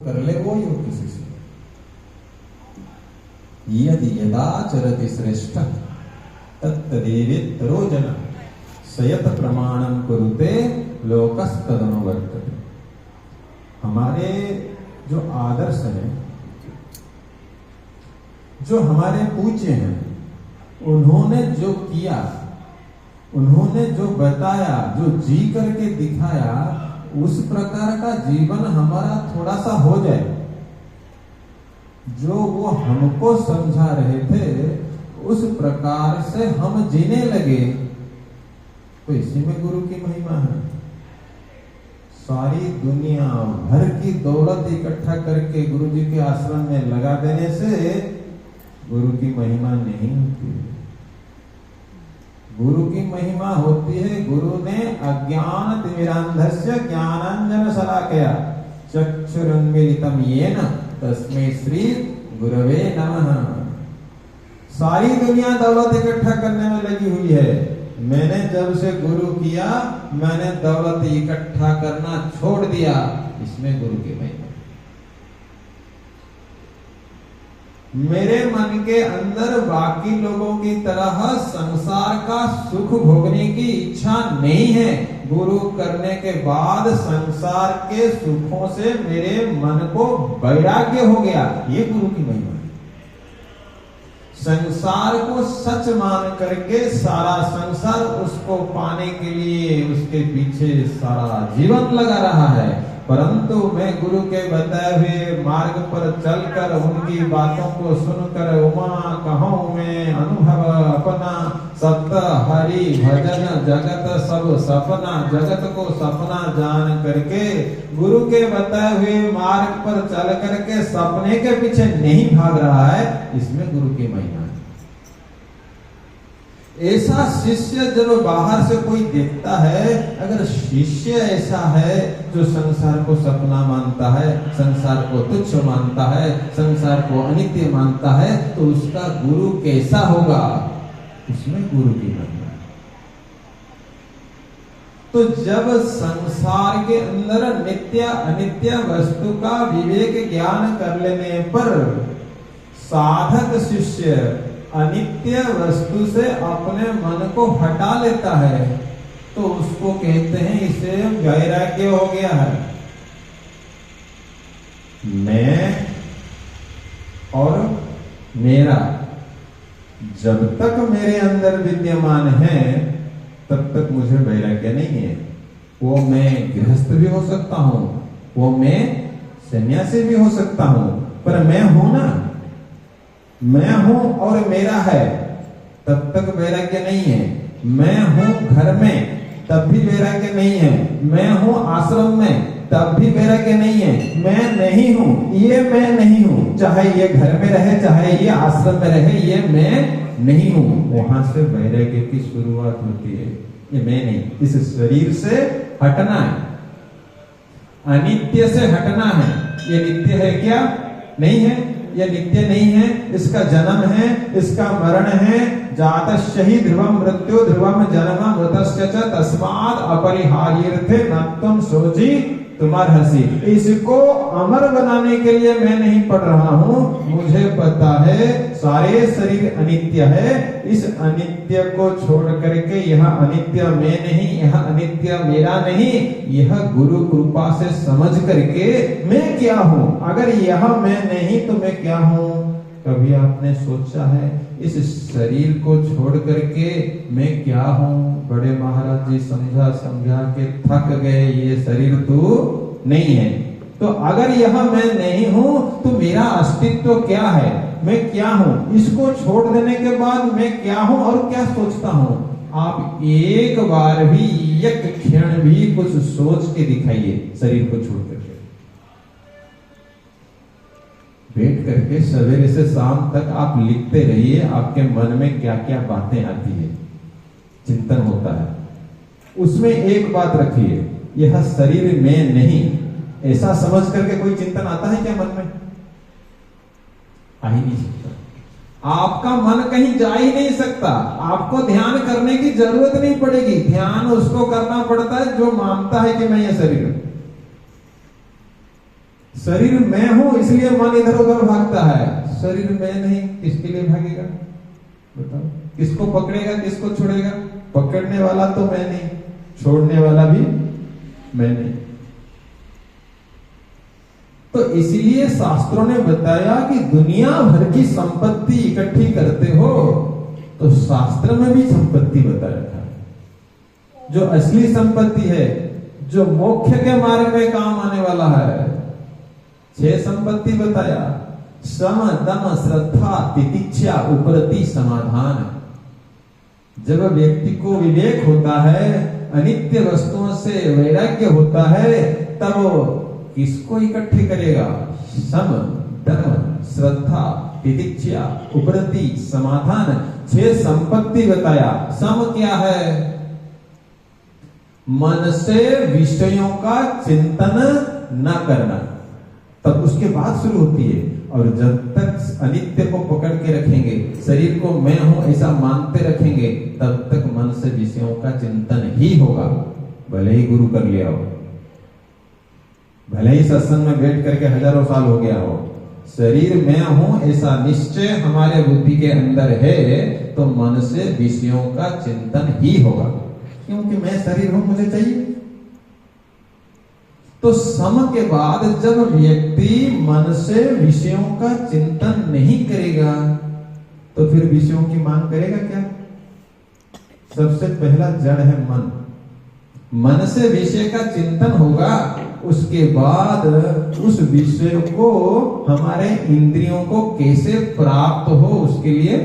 कर ले वो योग किसी से। यदि यदाचरति श्रेष्ठ तत्तदेवेतरो जन सयत प्रमाणम कुरुते लोकस्तदनुवर्तते। हमारे जो आदर्श हैं, जो हमारे पूज्य हैं, उन्होंने जो किया, उन्होंने जो बताया, जो जी करके दिखाया, उस प्रकार का जीवन हमारा थोड़ा सा हो जाए। जो वो हमको समझा रहे थे उस प्रकार से हम जीने लगे, तो इसी में गुरु की महिमा है। सारी दुनिया भर की दौलत इकट्ठा करके गुरु जी के आश्रम में लगा देने से गुरु की महिमा नहीं होती है। गुरु की महिमा होती है, गुरु ने अज्ञान तिमिरांधस्य ज्ञानांजन शलाकया चक्षुरुन्मीलितं येन तस्मै श्री गुरवे नमः। सारी दुनिया दौलत इकट्ठा करने में लगी हुई है। मैंने जब से गुरु किया, मैंने दौलत इकट्ठा करना छोड़ दिया। इसमें गुरु की महिमा। मेरे मन के अंदर बाकी लोगों की तरह संसार का सुख भोगने की इच्छा नहीं है। गुरु करने के बाद संसार के सुखों से मेरे मन को वैराग्य हो गया। ये गुरु की महिमा है। संसार को सच मान करके सारा संसार उसको पाने के लिए उसके पीछे सारा जीवन लगा रहा है। परंतु मैं गुरु के बताए हुए मार्ग पर चलकर उनकी बातों को सुनकर उमा कहूं मैं अनुभव अपना, सत्य हरि भजन जगत सब सपना, जगत को सपना जान करके गुरु के बताए हुए मार्ग पर चल करके सपने के पीछे नहीं भाग रहा है। इसमें गुरु की महिमा है। ऐसा शिष्य जब बाहर से कोई देखता है, अगर शिष्य ऐसा है जो संसार को सपना मानता है, संसार को तुच्छ मानता है, संसार को अनित्य मानता है, तो उसका गुरु कैसा होगा? उसमें गुरु की महिमा। तो जब संसार के अंदर नित्य अनित्य वस्तु का विवेक ज्ञान कर लेने पर साधक शिष्य अनित्य वस्तु से अपने मन को हटा लेता है, तो उसको कहते हैं इसे वैराग्य हो गया है। मैं और मेरा जब तक मेरे अंदर विद्यमान है तब तक मुझे वैराग्य नहीं है। वो मैं गृहस्थ भी हो सकता हूं, वो मैं सन्यासी भी हो सकता हूं, पर मैं हूं ना, मैं हूं और मेरा है, तब तक वैराग्य नहीं है। मैं हूं घर में, तब भी वैराग्य नहीं है। मैं हूं आश्रम में, तब भी वैराग्य नहीं है। मैं नहीं हूं, ये मैं नहीं हूं। चाहे ये घर में रहे, चाहे ये आश्रम में रहे, ये मैं नहीं हूं। वहां से वैराग्य की शुरुआत होती है। ये मैं नहीं, इस शरीर से हटना है, अनित्य से हटना है। ये नित्य है क्या? नहीं है। ये नित्य नहीं है। इसका जन्म है, इसका मरण है। जातस्य हि ध्रुवं मृत्यु ध्रुवं जन्म मृतस्य च तस्माद् अपरिहार्यर्थे न त्वं शोचि तुमर्हसि। इसको अमर बनाने के लिए मैं नहीं पढ़ रहा हूं। मुझे पता है सारे शरीर अनित्य है। इस अनित्य को छोड़ करके यह अनित्य मैं नहीं, यह अनित्य मेरा नहीं, यह गुरु कृपा से समझ करके मैं क्या हूं? अगर यह मैं नहीं तो मैं क्या हूं? कभी आपने सोचा है इस शरीर को छोड़ करके मैं क्या हूं? बड़े महाराज जी समझा समझा के थक गए, ये शरीर तो नहीं है। तो अगर यह मैं नहीं हूं तो मेरा अस्तित्व क्या है? मैं क्या हूं? इसको छोड़ देने के बाद मैं क्या हूं और क्या सोचता हूं? आप एक बार भी, एक क्षण भी कुछ सोच के दिखाइए शरीर को छोड़ करके। बैठ करके सवेरे से शाम तक आप लिखते रहिए, आपके मन में क्या क्या बातें आती है, चिंतन होता है। उसमें एक बात रखिए, यह शरीर में नहीं, ऐसा समझ करके कोई चिंतन आता है क्या मन में? आ ही नहीं सकता। आपका मन कहीं जा ही नहीं सकता। आपको ध्यान करने की जरूरत नहीं पड़ेगी। ध्यान उसको करना पड़ता है जो मानता है कि मैं ये शरीर हूं। शरीर मैं हूं इसलिए मन इधर उधर भागता है। शरीर मैं नहीं, किसके लिए भागेगा बताओ? किसको पकड़ेगा, किसको छोड़ेगा? पकड़ने वाला तो मैं नहीं, छोड़ने वाला भी मैं नहीं। तो इसलिए शास्त्रों ने बताया कि दुनिया भर की संपत्ति इकट्ठी करते हो, तो शास्त्र में भी संपत्ति बताया था। जो असली संपत्ति है, जो मोक्ष के मार्ग में काम आने वाला है, 6 संपत्ति बताया। सम दम श्रद्धा तितिक्षा उपरति समाधान। जब व्यक्ति को विवेक होता है, अनित्य वस्तुओं से वैराग्य होता है, तब वो किसको इकट्ठे करेगा? सम दम श्रद्धा तितिक्षा उपरति समाधान। 6 संपत्ति बताया। सम क्या है? मन से विषयों का चिंतन न करना, तब उसके बाद शुरू होती है। और जब तक अनित्य को पकड़ के रखेंगे, शरीर को मैं हूं ऐसा मानते रखेंगे, तब तक मन से विषयों का चिंतन ही होगा। भले ही गुरु कर लिया हो, भले ही सत्संग में बैठ करके हजारों साल हो गया हो, शरीर मैं हूं ऐसा निश्चय हमारे बुद्धि के अंदर है, तो मन से विषयों का चिंतन ही होगा, क्योंकि मैं शरीर हूं, मुझे चाहिए। तो सम के बाद जब व्यक्ति मन से विषयों का चिंतन नहीं करेगा, तो फिर विषयों की मांग करेगा क्या? सबसे पहला जड़ है मन। मन से विषय का चिंतन होगा, उसके बाद उस विषय को हमारे इंद्रियों को कैसे प्राप्त हो, उसके लिए